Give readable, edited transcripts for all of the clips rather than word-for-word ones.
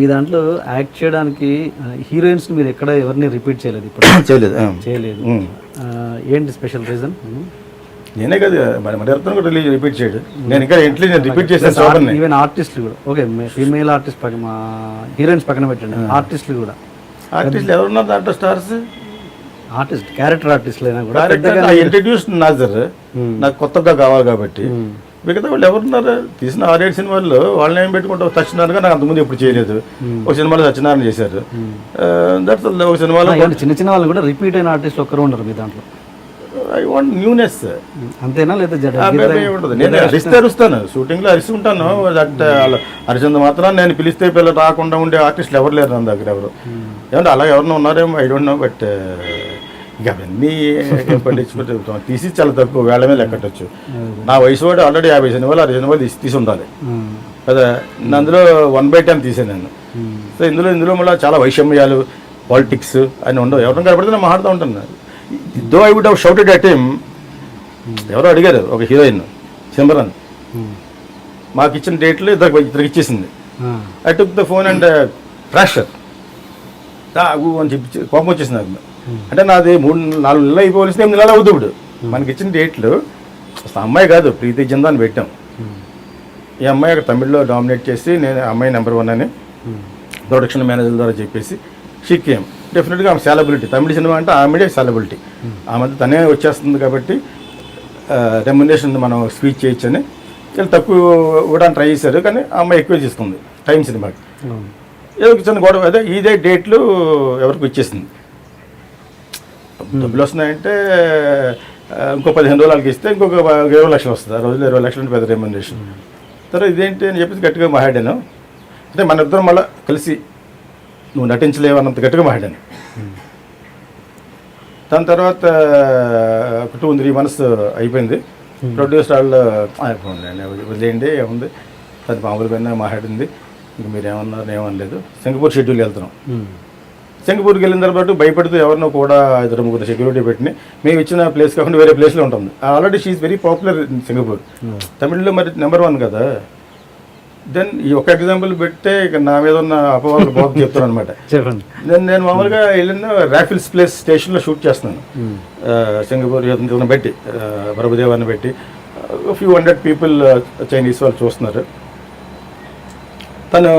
మీ దాంట్లో యాక్ట్ చేయడానికి హీరోయిన్స్ మీరు ఎక్కడ ఎవరిని రిపీట్ చేయలేదు ఇప్పుడు? చేయలేదు. ఏంటి స్పెషల్ రీజన్? నేనే కదా మణిరత్నం కూడా రిపీట్ చేయడు. నేను ఇంకా ఇంట్లో రిపీట్ చేశాను. ఈవెన్ ఆర్టిస్టులు కూడా, ఓకే ఫీమేల్ ఆర్టిస్ట్ పక్కన హీరోయిన్స్ పక్కన పెట్టండి, ఆర్టిస్టులు కూడా. ఆర్టిస్టులు ఎవరున్నారు దాంట్లో స్టార్స్? ఆర్టిస్ట్ క్యారెక్టర్ ఆర్టిస్టులు అయినా కూడా ఇంట్రడ్యూస్ నాజర్ నాకు కొత్తగా కావాలి కాబట్టి. మిగతా వాళ్ళు ఎవరున్నారు? తీసిన 6-7 సినిమాల్లో వాళ్ళని ఏం పెట్టుకుంటూ సత్యనారాయణ నాకు అంతకుముందు ఎప్పుడు చేయలేదు. ఒక సినిమాలో సత్యనారాయణ చేశారు. దట్స్ ఒక సినిమాలో చిన్న చిన్న వాళ్ళు కూడా రిపీట్ అయిన ఆర్టిస్ట్ ఒక్కరు ఉండరు మీ దాంట్లో. I want newness. అంతేనా? లేదా ఉండదు. నేను అరిస్తే అరుస్తాను, షూటింగ్లో అరుస్తుంటాను. దట్ అరిచింది మాత్రం నేను పిలిస్తే పిల్లలు రాకుండా ఉండే ఆర్టిస్టులు ఎవరు లేరు నా దగ్గర. ఎవరు ఏమంటే అలా ఎవరన్నా ఉన్నారేమో, ఐ డోంట్ నో. బట్ ఇక అవన్నీ పట్టించుకుంటే తీసి చాలా తక్కువ వేళ మీద లెక్కట్టచ్చు. నా వయసు వాడు ఆల్రెడీ 50 సినిమాలు 60 సినిమాలు తీసి ఉండాలి కదా. అందులో 1/10 తీసాను నేను. సో ఇందులో మళ్ళీ చాలా వైషమ్యాలు, పాలిటిక్స్ అని ఉండవు. ఎవరిని కనపడితే నేను మాట్లాడుతూ ఉంటాను. Though I would have shouted at him. ఎవరో అడిగారు, ఒక హీరోయిన్ సిమ్రన్ మాకు ఇచ్చిన డేట్లు ఇద్దరికి ఇచ్చేసింది. I took the phone and pressure అని చెప్పి కోపం వచ్చేసింది నాకు. అంటే నాది 3-4 నెలలు అయిపోవలసిన 8 నెలలు అవుతుంది. ఇప్పుడు మనకి ఇచ్చిన డేట్లు అసలు అమ్మాయి కాదు, ప్రీతి జిందా అని పెట్టాం. ఈ అమ్మాయి అక్కడ తమిళ్లో డామినేట్ చేసి నేను అమ్మాయి నెంబర్ 1 అని ప్రొడక్షన్ మేనేజర్ ద్వారా చెప్పేసి షీకేం. డెఫినెట్గా ఆమె సాలబిలిటీ, తమిళ సినిమా అంటే ఆమెడే సాలబిలిటీ. ఆ మధ్య తనే వచ్చేస్తుంది కాబట్టి రెమ్యునరేషన్ మనం స్పీచ్ చేయొచ్చని వీళ్ళు తక్కువ ఇవ్వడానికి ట్రై చేశారు. కానీ ఆ అమ్మాయి ఎక్కువ తీసుకుంది టైం సినిమాకి. ఏదో చిన్న గొడవ, అదే ఇదే డేట్లు ఎవరికి ఇచ్చేసింది. డబ్బులు వస్తున్నాయంటే ఇంకో 15 రోజులకి ఇస్తే ఇంకొక 20 లక్షలు వస్తుంది. ఆ రోజుల్లో 20 లక్షలు పెద్ద రెమ్యునరేషన్. తర్వాత ఇదేంటి అని చెప్పేసి గట్టిగా మాట్లాడాను. అంటే మన ఇద్దరం మళ్ళీ కలిసి నువ్వు నటించలేవు అన్నంత గట్టిగా మాట్లాడాను. దాని తర్వాత 2-3 months అయిపోయింది. ప్రొడ్యూసర్ వాళ్ళు వదిలేయండి ఏముంది, అది మామూలుగా మాట్లాడింది, ఇంక మీరు ఏమన్నారు ఏమనలేదు. సింగపూర్ షెడ్యూల్కి వెళ్తున్నాం. సింగపూర్కి వెళ్ళిన తర్వాత భయపడుతూ ఎవరినో కూడా 2-3 సెక్యూరిటీ పెట్టిన మేము ఇచ్చిన ప్లేస్ కాకుండా వేరే ప్లేస్లో ఉంటుంది. Already she very popular in Singapore. తమిళ్లో మరి నెంబర్ 1 కదా. దెన్ ఈ ఒక ఎగ్జాంపుల్ పెట్టే ఇక నా మీద ఉన్న అపవాదాలు బాబు చెప్తాను అనమాట. నేను మామూలుగా వెళ్ళిన రాఫిల్స్ ప్లేస్ స్టేషన్లో షూట్ చేస్తున్నాను. సింగపూర్ ఇతను పెట్టి ప్రభుదేవాన్ని పెట్టి ఫ్యూ 100 people చైనీస్ వాళ్ళు చూస్తున్నారు. తను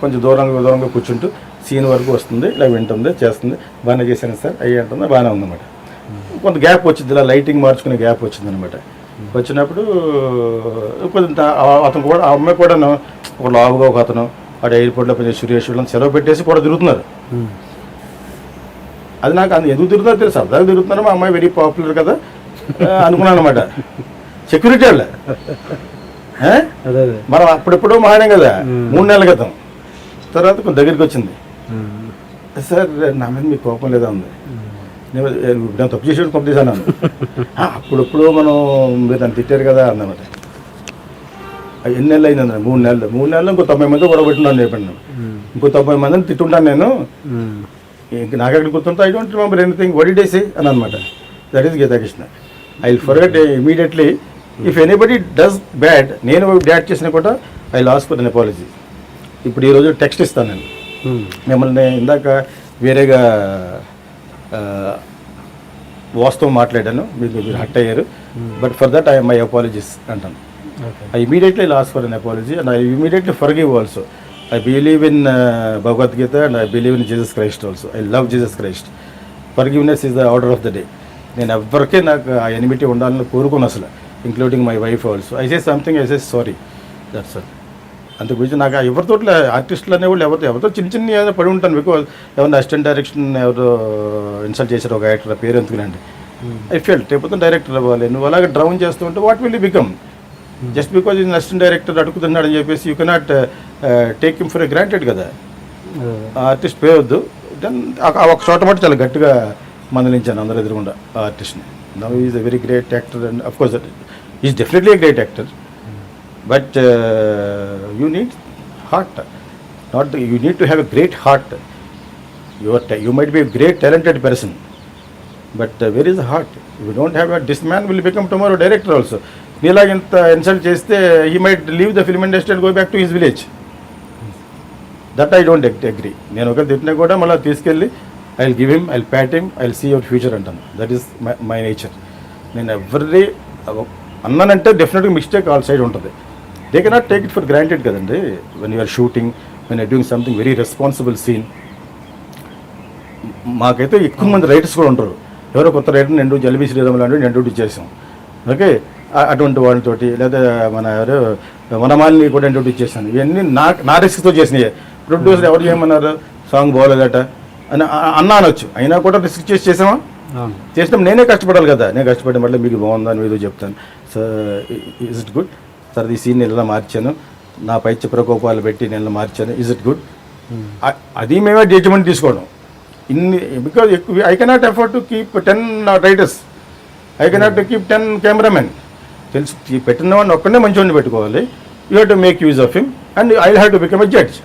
కొంచెం దూరంగా కూర్చుంటూ సీన్ వరకు వస్తుంది, ఇలా వింటుంది, చేస్తుంది. బాగానే చేశాను సార్ అయ్యి అంటుంది, బాగానే ఉందన్నమాట. కొంత గ్యాప్ వచ్చింది, ఇలా లైటింగ్ మార్చుకునే గ్యాప్ వచ్చింది అనమాట. వచ్చినప్పుడు కొంచెం అతను కూడా, ఆ అమ్మాయి కూడా ఒక లావుగా ఒక అతను వాడు ఎయిర్పోర్ట్లో కొంచెం సురేష్ వాళ్ళని సెలవు పెట్టేసి కూడా తిరుగుతున్నారు. అది నాకు ఎందుకు తిరుగుతున్నారో తెలుసు, అర్థాలు తిరుగుతున్నారు. మా అమ్మాయి వెరీ పాపులర్ కదా అనుకున్నాను అనమాట. సెక్యూరిటీ వాళ్ళ మనం అప్పుడెప్పుడో మాట్లాడాం కదా 3 నెలల క్రితం. తర్వాత కొంచెం దగ్గరికి వచ్చింది. సార్ నా మీద మీకు కోపం లేదా ఉంది, నేను తప్పు చేసేది తప్పు చేశాను. అప్పుడప్పుడు మనం మీరు నన్ను తిట్టారు కదా అన్నమాట. ఎన్ని నెలలు అయింది? 3 నెలలు. 3 నెలలు ఇంకో 90 మంది గొడవ పెట్టున్నాను చెప్పండి. ఇంకో 90 మందిని తిట్టుంటాను నేను. ఇంక నాకు ఎక్కడ గుర్తుంటే I don't remember anything what did I say అని అనమాట. That is Geethakrishna. I will forget immediately. If anybody does bad, నేను బ్యాడ్ చేసినా కూడా ఐ లాస్ ఫర్ అన్ అపాలజీ. ఇప్పుడు ఈరోజు టెక్స్ట్ ఇస్తాను నేను. మిమ్మల్ని ఇందాక వేరేగా వాస్తవం మాట్లాడాను, మీరు హట్ అయ్యారు. But for that my apologies అంటాను. ఐ ఇమీడియట్లీ లాస్ for an apology and I immediately forgive also. I believe in Bhagavad Gita and I believe in Jesus Christ also. I love Jesus Christ. Forgiveness is the order of the day. నేను ఎవరికే నాకు ఆ enmity ఉండాలని కోరుకుని అసలు, including my wife also. I say something, I say sorry, that's all. అంతకు గురించి నాకు ఎవరితో ఆర్టిస్టులు అనేవాళ్ళు ఎవరితో చిన్న ఏదైనా పడి ఉంటాను. బికాజ్ ఎవరైనా అసిస్టెంట్ డైరెక్షన్ ఎవరు ఇన్సల్ట్ చేశారు ఒక యాక్టర్ పేరు ఎందుకునండి, ఐ ఫెల్ట్ రేపు డైరెక్టర్ అవ్వాలి. నువ్వు అలాగే డ్రౌన్ చేస్తూ ఉంటే what will you become? Just because is assistant director అడుగుతున్నాడు అని చెప్పేసి you cannot take him for granted కదా. ఆర్టిస్ట్ పేరొద్దు. దెన్ ఒక చోట మటు చాలా గట్టిగా మందలించాను అందరూ ఎదురుగుండా ఆ ఆర్టిస్ట్ని. Now is a very great actor and of course is definitely a great actor. But you need heart, not you need to have a great heart. You might be a great talented person, but where is heart? You don't have this man will become tomorrow director also. నీలాగ ఇంత insult చేస్తే he might leave the film industry and go back to his village. That I don't agree. నేను ఒకరు తిట్టినా కూడా మళ్ళీ తీసుకెళ్ళి I will give him, I will pat him, I will see your future అంటాను. That is my nature. నేను ఎవరి అన్నానంటే డెఫినెట్గా మిస్టేక్ ఆల్ సైడ్ ఉంటుంది. They cannot take it for granted కదండి. When you're shooting, when you're doing something very responsible scene. మాకైతే ఎక్కువ మంది రైటర్స్ కూడా ఉంటారు. ఎవరో కొత్త రైటర్ నేను జల్బీ శ్రీరామ్ లాంటి నేను డ్యూటీ చేసాం. ఓకే, అటువంటి వాళ్ళతోటి లేదా మన ఎవరు వనమాలిని కూడా నేను డ్యూటీ చేశాను. ఇవన్నీ నా రిస్క్తో చేసినాయి. ప్రొడ్యూసర్ ఎవరు చేయమన్నారు, సాంగ్ బాగోలేదట అని అన్నా అనొచ్చు. అయినా కూడా రిస్క్ చేసామా? చేసినప్పుడు నేనే కష్టపడాలి కదా. నేను కష్టపడి మళ్ళీ మీకు బాగుందని ఏదో చెప్తాను. So is it good sir, ఈ సీన్ నేను ఇలా మార్చాను, నా పైచ్య ప్రకోపాలు పెట్టి నేను మార్చాను, ఈజ్ ఇట్ గుడ్? అది మేమే జడ్జిమెంట్ తీసుకోవడం. ఇన్ని because I cannot afford to keep 10 writers, I cannot to keep 10 cameraman. తెలుసు, పెట్టిన వాడిని ఒక్కడే మంచివాడిని పెట్టుకోవాలి. You have to make use of him and I have to become a judge.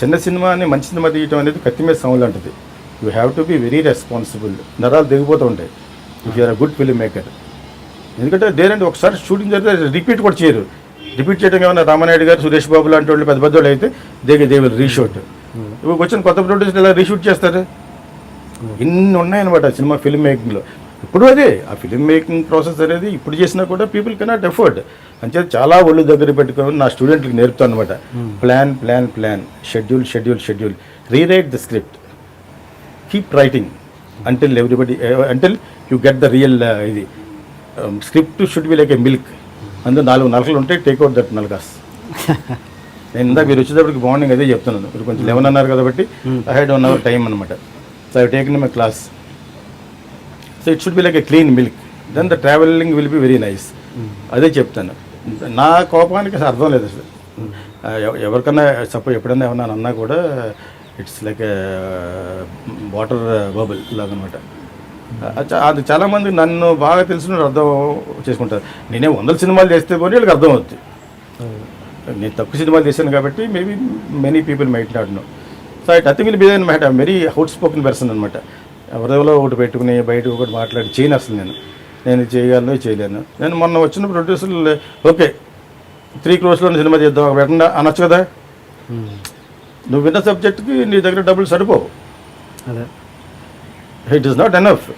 చిన్న సినిమాని మంచి సినిమా తీయటం అనేది కత్తి మీద సౌండ్ అంటుంది. You have to be very responsible. నరాలు దిగిపోతూ ఉంటాయి if you are a good film maker. ఎందుకంటే దేనంటే ఒకసారి షూటింగ్ జరిగితే రిపీట్ కూడా చేయరు. రిపీట్ చేయడం ఏమన్నా రామానాయుడు గారు, సురేష్ బాబు లాంటి వాళ్ళు పెద్ద వాళ్ళు అయితే దే విల్ రీషూట్. ఇప్పుడు వచ్చిన కొత్త ప్రొడ్యూసర్ ఇలా రీషూట్ చేస్తారు. ఇన్ని ఉన్నాయన్నమాట సినిమా ఫిల్మ్ మేకింగ్లో. ఇప్పుడు అదే ఆ ఫిల్మ్ మేకింగ్ ప్రాసెస్ అనేది ఇప్పుడు చేసినా కూడా పీపుల్ కెనాట్ ఎఫోర్డ్. అంటే చాలా ఒళ్ళు దగ్గర పెట్టుకొని నా స్టూడెంట్కి నేర్పుతాను అనమాట. Plan plan plan, schedule schedule schedule, rewrite the script, keep writing until you get the real ఇది. Script should be like a milk. అందులో 4 నలకలు ఉంటాయి, టేక్అవుట్ దట్ నల్కాస్. నేను ఇందాక మీరు వచ్చేటప్పటికి మార్నింగ్ అదే చెప్తున్నాను. మీరు కొంచెం 11 అన్నారు కాబట్టి ఐ హ్యాడ్ 1 hour టైం అనమాట. So I taken my class. So it should be like a clean milk, then the travelling will be very nice. అదే చెప్తాను. నా కోపానికి అసలు అర్థం లేదు అసలు. ఎవరికన్నా సపోజ్ ఎప్పుడన్నా ఏమన్నా అన్నా కూడా ఇట్స్ లైక్ వాటర్ బబుల్ లాగా అనమాట. అది చాలామంది నన్ను బాగా తెలిసిన అర్థం చేసుకుంటారు. నేనే 100 సినిమాలు చేస్తే పోనీ వీళ్ళకి అర్థం అవుతుంది. నేను తక్కువ సినిమాలు చేశాను కాబట్టి maybe many people might not know. So I think will be might very outspoken person అనమాట. ఎవరెవరో ఒకటి పెట్టుకుని బయట ఒకటి మాట్లాడి చేయను అసలు. నేను చేయగలను, చేయలేను. నేను మొన్న వచ్చిన ప్రొడ్యూసర్లు ఓకే 3 crores సినిమా చేద్దాం పెట్టండి అనొచ్చు కదా. నువ్వు విన్న సబ్జెక్ట్కి నీ దగ్గర డబ్బులు సరిపోవు. It is not enough.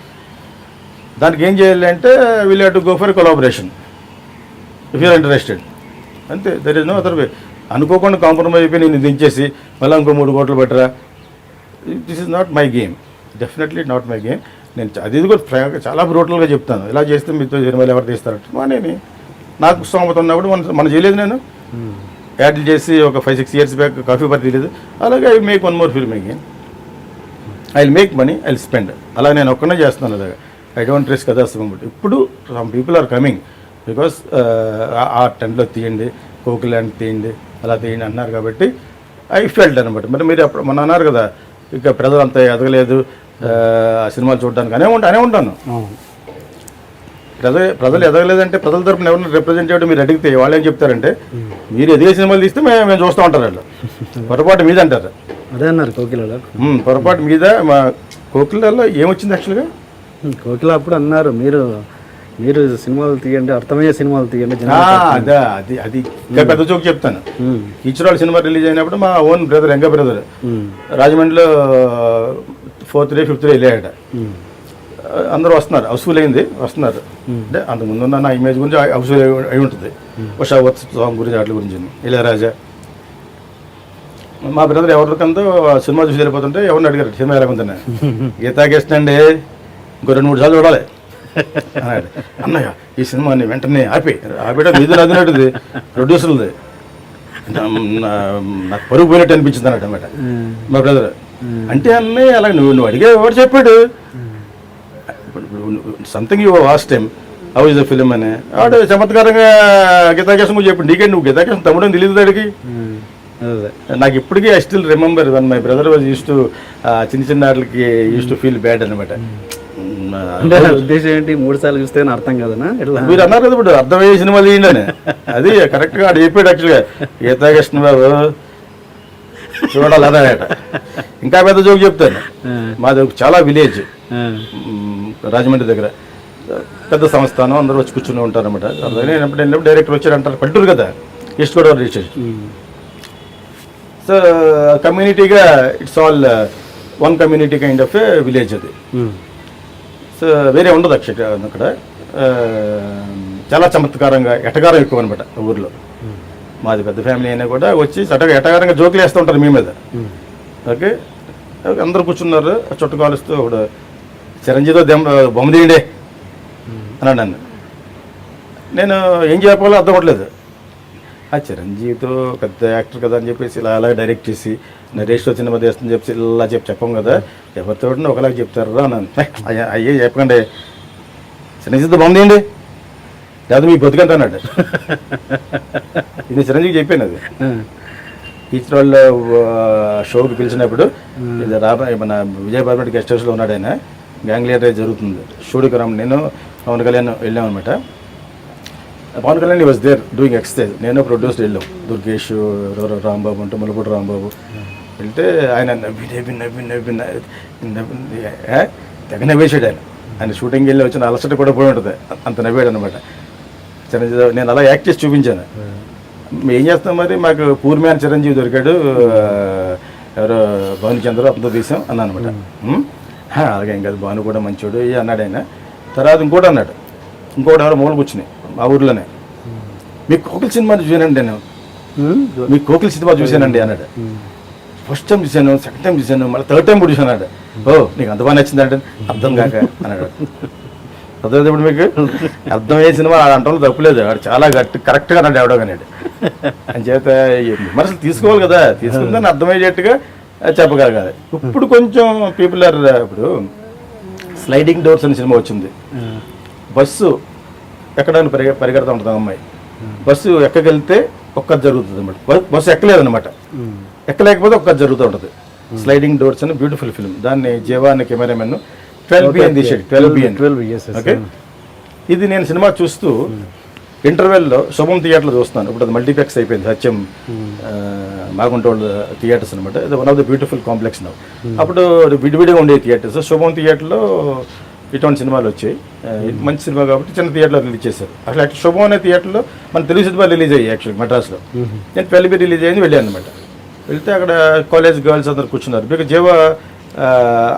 దానికి ఏం చేయాలి అంటే will have to go for collaboration if you are interested. అంతే, there is no other way. అనుకోకుండా కాంప్రమైజ్ అయిపోయి నేను దించేసి మళ్ళీ ఇంకో 3 కోట్లు పెట్టరా, this is not my game. Definitely not my game. నేను అది కూడా చాలా బ్రూటల్గా చెప్తాను. ఇలా చేస్తే మీతో సినిమాలు ఎవరు తీస్తారంటే మానేని. నాకు స్తోమత ఉన్నప్పుడు మనం చేయలేదు. నేను యాడ్లు చేసి ఒక 5-6 years బ్యాక్ కాఫీ బార్ తీయలేదు. అలాగే I make 1 more film again. I will make money, I will spend. అలా నేను ఒక్కనే చేస్తున్నాను. అలాగా I don't risk others. But ఇప్పుడు some people are coming because ఆ టెంట్లో తీయండి, కోకిలాండ్ తీయండి, అలా తీయండి అన్నారు కాబట్టి ఐ ఫెల్ట్ అనమాట. మరి మీరు అప్పుడు మొన్న అన్నారు కదా, ఇక ప్రజలు అంత ఎదగలేదు సినిమాలు చూడడానికి అనే ఉంటాను. ప్రజలు ఎదగలేదంటే ప్రజల తరపున ఎవరైనా రిప్రజెంటేటివ్ మీరు అడిగితే వాళ్ళు ఏం చెప్తారంటే మీరు ఎదిగే సినిమాలు తీస్తే మేము చూస్తూ ఉంటారు. వాళ్ళు పొరపాటు మీద అంటారు. అదే అన్నారు కోకిలలో. పొరపాటు మీద మా కోకిలలో ఏమొచ్చింది యాక్చువల్గా? కోకిల అప్పుడు అన్నారు మీరు సినిమాలు తీయండి, అర్థమయ్యే సినిమాలు తీయండి. అదే అది ఇంకా పెద్ద చోకు చెప్తాను. కిచ్చిరాళ్ళు సినిమా రిలీజ్ అయినప్పుడు మా ఓన్ బ్రదర్, ఎంగ బ్రదర్, రాజమండ్రిలో 4th day 5th day వెళ్ళాడట. అందరూ వస్తున్నారు, హౌస్ఫుల్ అయింది, వస్తున్నారు. అంటే అంతకుముందు ఉన్న నా ఇమేజ్ గురించి హౌస్ఫుల్ అయి ఉంటుంది. ఉషావత్ సాంగ్ గురించి వాటి గురించి ఇళయరాజా. మా బ్రదర్ ఎవరికందో సినిమా చూసి వెళ్ళిపోతుంటే ఎవరిని అడిగారు సినిమా ఎలా ఉందని. గీతాకృష్ణ అండి, ఇంకో 2-3 సార్లు చూడాలి అన్నాడు. అన్నయ్య ఈ సినిమాని వెంటనే ఆపేట మీద రాదినట్టుది ప్రొడ్యూసర్ది. నాకు పరుగు పోయినట్టు అనిపించింది అన్నట్టు అనమాట మా బ్రదర్. అంటే అన్నయ్య అలా నువ్వు అడిగే ఎవరు చెప్పాడు? Something you last time how is the film అని ఆడు చమత్కారంగా గీతాకృష్ణ గురించి చెప్పండి. నీకే నువ్వు గీతాకృష్ణ తమ్ముడని తెలియదు దాడికి. నాకు ఇప్పటికీ I still remember one my brother was use to చిన్న వాటికి యూస్ టు ఫీల్ బ్యాడ్ అనమాట. ఉద్దేశం ఏంటి? 3 సార్లు చూస్తే అర్థం కదనా? మీరు అన్నారు కదా ఇప్పుడు అర్థమయ్యే సినిమాలు తీయండి అని. అది కరెక్ట్గా ఆడు చెప్పాడు యాక్చువల్గా. గీతాకృష్ణ బాబు చూడాలి అన్నాడట. ఇంకా పెద్ద జోక్ చెప్తాను. మాది చాలా విలేజ్, రాజమండ్రి దగ్గర పెద్ద సంస్థానం, అందరూ వచ్చి కూర్చుని ఉంటారు అనమాట. వెళ్ళినప్పుడు డైరెక్టర్ వచ్చారు అంటారు, పల్లెటూరు కదా, ఈస్ట్ గోదావరి రీచ్. సో కమ్యూనిటీగా it's all one community kind of a village అది. సో వేరే ఉండదు అక్కడ చాలా చమత్కారంగా ఎటగారం ఎక్కువ అనమాట ఊర్లో. మాది పెద్ద ఫ్యామిలీ అయినా కూడా వచ్చి ఎటగారంగా జోకులు వేస్తూ ఉంటారు మీ మీద. ఓకే, అందరూ కూర్చున్నారు చుట్టు కాలుస్తూ ఇప్పుడు చిరంజీవితో బొమ్మ తీయండి అన్నాడు నన్ను. నేను ఏం చెప్పాలో అర్థం అవ్వట్లేదు. ఆ చిరంజీవితో పెద్ద యాక్టర్ కదా అని చెప్పేసి ఇలా అలా డైరెక్ట్ చేసి నరేష్తో సినిమా తీస్తుందని చెప్పి ఇలా చెప్పం కదా, ఎవరితో ఒకలాగా చెప్తారు అన్నాను. అయ్యే చెప్పకండి, చిరంజీవితో బొమ్మ తీయండి లేదా మీ బతుకంత అన్నాడు. ఇది చిరంజీవి చెప్పాను. అది టీచర్ వాళ్ళ షోకి పిలిచినప్పుడు ఇది మన విజయపార్మెంట్ గెస్ట్ హౌస్లో ఉన్నాడు ఆయన. గ్యాంగ్ లీడర్ జరుగుతుంది, షూడికి రమ్మ నేను పవన్ కళ్యాణ్ వెళ్ళామన్నమాట. Pawan Kalyan was there doing exercise, నేను ప్రొడ్యూసర్ వెళ్ళాం. దుర్గేష్, రాంబాబు అంటే ములపూడి రాంబాబు వెళ్తే ఆయన నవ్వి తెగ నవ్వేసాడు ఆయన షూటింగ్కి వెళ్ళి వచ్చిన అలసట కూడా పోయి ఉంటుంది, అంత నవ్వాడు అనమాట. చిరంజీవి నేను అలా యాక్ట్ చేసి చూపించాను. ఏం చేస్తాం మరి, మాకు పూర్మ్యాన్ చిరంజీవి దొరికాడు, ఎవరో భాను చంద్ర అంతా తీసాం అన్నా అనమాట. అలాగే ఇంకా భాను కూడా మంచోడు అన్నాడు ఆయన. తర్వాత ఇంకోటి అన్నాడు, ఇంకోటి ఎవరో మూల కూర్చుని మా ఊర్లోనే, మీ కోకిల్ సినిమా చూసానండి నేను, మీ కోకిల్ సినిమా చూశానండి అన్నాడు. ఫస్ట్ టైం చూశాను, సెకండ్ టైం చూశాను, మళ్ళీ థర్డ్ టైం కూడా చూశాను అన్నాడు. ఓ నీకు అంత బాగా నచ్చిందంటే అర్థం కాక అన్నాడు. అర్థమైతే ఇప్పుడు మీకు అర్థమయ్యే సినిమా అంటలో తప్పులేదు, వాడు చాలా కరెక్ట్గా అన్నాడు ఎవడో కానీ అని చేత విమర్శలు తీసుకోవాలి కదా, తీసుకుందని అర్థమయ్యేటట్టుగా చెప్పగలగాలి. ఇప్పుడు కొంచెం పీపుల్ ఆర్, ఇప్పుడు స్లైడింగ్ డోర్స్ అనే సినిమా వచ్చింది. బస్సు ఎక్కడానికి పరిగెడతా ఉంటుంది అమ్మాయి, బస్సు ఎక్కగలిగితే ఒక్కది జరుగుతుంది అనమాట. బస్సు ఎక్కలేదనమాట, ఎక్కలేకపోతే ఒక్కది జరుగుతూ ఉంటుంది. స్లైడింగ్ డోర్స్ అని బ్యూటిఫుల్ ఫిల్మ్, దాన్ని జీవా అనే కెమెరామెన్ 12 PM తీసాడు. 12 PM. ఓకే, ఇది నేను సినిమా చూస్తూ ఇంటర్వెల్లో శుభం థియేటర్లో చూస్తున్నాను. ఇప్పుడు అది మల్టీప్లెక్స్ అయిపోయింది, సత్యం మాగుంటోళ్ళ థియేటర్స్ అనమాట. ఇది one of the beautiful complex now. అప్పుడు విడివిడిగా ఉండే థియేటర్స్. శుభం థియేటర్లో ఇటువంటి సినిమాలు వచ్చాయి, మంచి సినిమా కాబట్టి చిన్న థియేటర్లో రిలీజ్ చేశారు. అసలు యాక్చువల్ శుభం అనే థియేటర్లో మన తెలుగు సినిమా రిలీజ్ అయ్యాయి యాక్చువల్ మద్రాస్లో. నేను 12 రిలీజ్ అయ్యింది, వెళ్ళాను అనమాట. వెళ్తే అక్కడ కాలేజ్ గర్ల్స్ అందరు కూర్చున్నారు. బికాజ్ జీవ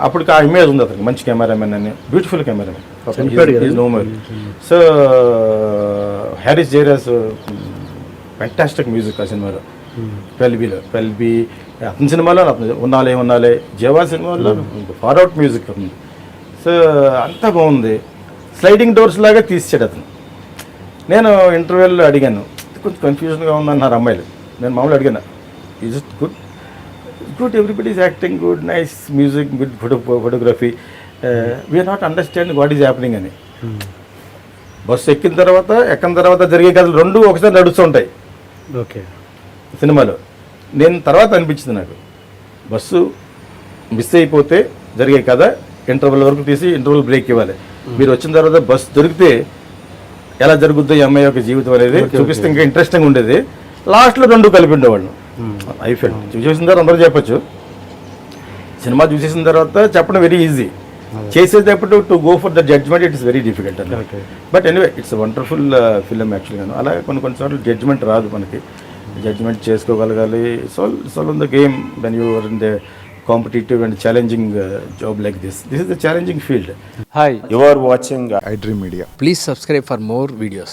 అప్పటికి ఆ ఇమేజ్ ఉంది అతనికి, మంచి కెమెరామెన్ అని, beautiful cameraman. No more. So Harris Jayaraj fantastic music ఆ సినిమాలో. 12B అతని సినిమాలో ఉన్నాలే జీవా సినిమాలో ఫార్ అవుట్ మ్యూజిక్ ఉంది. సో అంతా బాగుంది. స్లైడింగ్ డోర్స్ లాగా తీసాడు అతను. నేను ఇంటర్వ్యూలో అడిగాను, కొంచెం కన్ఫ్యూజన్గా ఉందన్నారు అమ్మాయిలు. నేను మామూలు అడిగాను, is it good? Good, everybody is acting good, nice music, good photography, we are not understanding what is happening అని. బస్సు ఎక్కిన తర్వాత జరిగే కథలు రెండు ఒకసారి నడుస్తూ ఉంటాయి ఓకే సినిమాలో. నేను తర్వాత అనిపించింది నాకు, బస్సు మిస్ అయిపోతే జరిగే కథ ఇంటర్వెల్ వరకు తీసి ఇంటర్వెల్ బ్రేక్ ఇవ్వాలి. మీరు వచ్చిన తర్వాత బస్సు దొరికితే ఎలా జరుగుద్దో ఈ అమ్మాయి యొక్క జీవితం అనేది చూపిస్తే ఇంకా ఇంట్రెస్టింగ్ ఉండేది. లాస్ట్లో రెండు కలిపి ఉండేవాళ్ళు. ఐ ఫెల్ట్ చూసేసిన తర్వాత అందరూ చెప్పచ్చు, సినిమా చూసేసిన తర్వాత చెప్పడం వెరీ ఈజీ, చేసేటప్పుడు to go for the judgment it is very difficult అండి. But anyway it's wonderful film యాక్చువల్గా. అలాగే కొన్నిసార్లు జడ్జ్మెంట్ రాదు మనకి, జడ్జ్మెంట్ చేసుకోగలగాలి. So in the game when you are in the competitive and challenging job like this is a challenging field. Hi, You are watching iDream Media. Please subscribe for more videos.